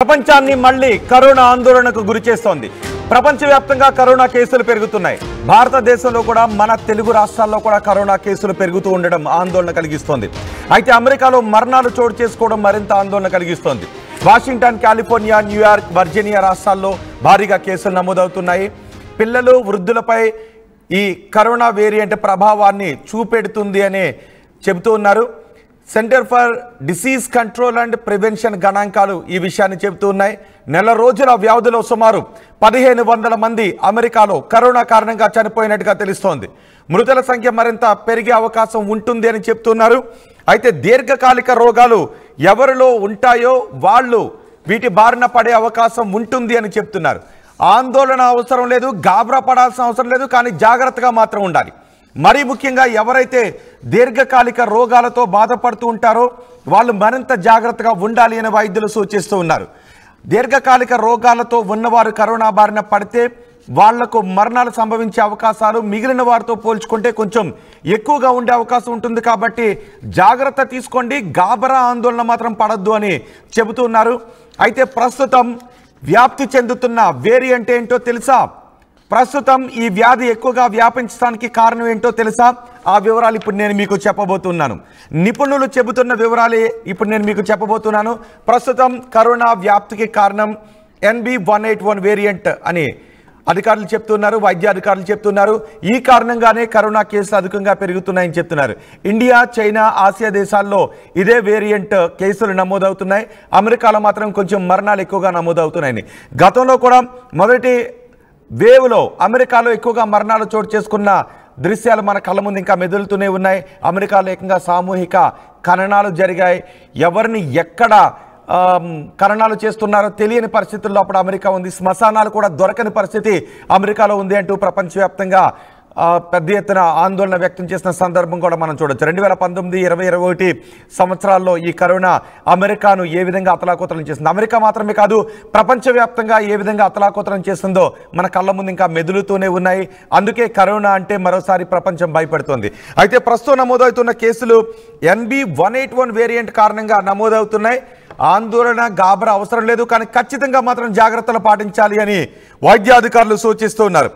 ప్రపంచాన్ని మళ్ళీ కరోనా ఆందోళనకు గురిచేస్తోంది. ప్రపంచవ్యాప్తంగా కరోనా కేసులు పెరుగుతున్నాయి. భారతదేశంలో కూడా మన తెలుగు రాష్ట్రాల్లో కూడా కరోనా కేసులు పెరుగుతూ ఉండడం ఆందోళన కలిగిస్తోంది. అయితే అమెరికాలో మరణాలు చోటు చేసుకోవడం మరింత ఆందోళన కలిగిస్తోంది. వాషింగ్టన్, కాలిఫోర్నియా, న్యూయార్క్, వర్జీనియా రాష్ట్రాల్లో భారీగా కేసులు నమోదవుతున్నాయి. పిల్లలు, వృద్ధులపై ఈ కరోనా వేరియంట్ ప్రభావాన్ని చూపెడుతుంది అని చెబుతూ ఉన్నారు. Centre for disease control and prevention గణాంకాలు ఈ విషయాన్ని చెబుతూ ఉన్నాయి. నెల రోజుల వ్యవధిలో సుమారు 1500 మంది అమెరికాలో కరోనా కారణంగా చనిపోయినట్టుగా తెలుస్తోంది. మృతుల సంఖ్య మరింత పెరిగే అవకాశం ఉంటుంది అని చెప్తున్నారు. అయితే దీర్ఘకాలిక రోగాలు ఎవరిలో ఉంటాయో వాళ్ళు వీటి బారిన పడే అవకాశం ఉంటుంది అని చెప్తున్నారు. ఆందోళన అవసరం లేదు, గాబరా పడాల్సిన అవసరం లేదు, కానీ జాగ్రత్తగా మాత్రం ఉండాలి. మరీ ముఖ్యంగా ఎవరైతే దీర్ఘకాలిక రోగాలతో బాధపడుతూ ఉంటారో వాళ్ళు మరింత జాగ్రత్తగా ఉండాలి అని వైద్యులు సూచిస్తూ ఉన్నారు. దీర్ఘకాలిక రోగాలతో ఉన్నవారు కరోనా బారిన పడితే వాళ్లకు మరణాలు సంభవించే అవకాశాలు మిగిలిన వారితో పోల్చుకుంటే కొంచెం ఎక్కువగా ఉండే అవకాశం ఉంటుంది. కాబట్టి జాగ్రత్త తీసుకోండి, గాబరా ఆందోళన మాత్రం పడద్దు అని చెబుతున్నారు. అయితే ప్రస్తుతం వ్యాప్తి చెందుతున్న వేరియంట్ ఏంటో తెలుసా? ప్రస్తుతం ఈ వ్యాధి ఎక్కువగా వ్యాపించడానికి కారణం ఏంటో తెలుసా? ఆ వివరాలు ఇప్పుడు నేను మీకు చెప్పబోతున్నాను. నిపుణులు చెబుతున్న వివరాలే ఇప్పుడు నేను మీకు చెప్పబోతున్నాను. ప్రస్తుతం కరోనా వ్యాప్తికి కారణం NB181 వేరియంట్ అని అధికారులు చెప్తున్నారు, వైద్య అధికారులు చెప్తున్నారు. ఈ కారణంగానే కరోనా కేసులు అధికంగా పెరుగుతున్నాయని చెప్తున్నారు. ఇండియా, చైనా, ఆసియా దేశాల్లో ఇదే వేరియంట్ కేసులు నమోదవుతున్నాయి. అమెరికాలో మాత్రం కొంచెం మరణాలు ఎక్కువగా నమోదవుతున్నాయని. గతంలో కూడా మొదటి వేవ్లో అమెరికాలో ఎక్కువగా మరణాలు చోటు చేసుకున్న దృశ్యాలు మన కళ్ళ ముందు ఇంకా మెదులుతూనే ఉన్నాయి. అమెరికాలో ఏకంగా సామూహిక ఖననాలు జరిగాయి. ఎవరిని ఎక్కడ ఖననాలు చేస్తున్నారో తెలియని పరిస్థితుల్లో అప్పుడు అమెరికా ఉంది. శ్మశానాలు కూడా దొరకని పరిస్థితి అమెరికాలో ఉంది అంటూ ప్రపంచవ్యాప్తంగా పెద్ద ఎత్తున ఆందోళన వ్యక్తం చేసిన సందర్భం కూడా మనం చూడొచ్చు. 2019, 2021 సంవత్సరాల్లో ఈ కరోనా అమెరికాను ఏ విధంగా అతలాకుతలం చేసింది, అమెరికా మాత్రమే కాదు ప్రపంచవ్యాప్తంగా ఏ విధంగా అతలాకుతలం చేస్తుందో మన కళ్ళ ముందు ఇంకా మెదులుతూనే ఉన్నాయి. అందుకే కరోనా అంటే మరోసారి ప్రపంచం భయపడుతోంది. అయితే ప్రస్తుతం నమోదవుతున్న కేసులు NB181 వేరియంట్ కారణంగా నమోదవుతున్నాయి. ఆందోళన, గాబరా అవసరం లేదు, కానీ ఖచ్చితంగా మాత్రం జాగ్రత్తలు పాటించాలి అని వైద్యాధికారులు సూచిస్తున్నారు.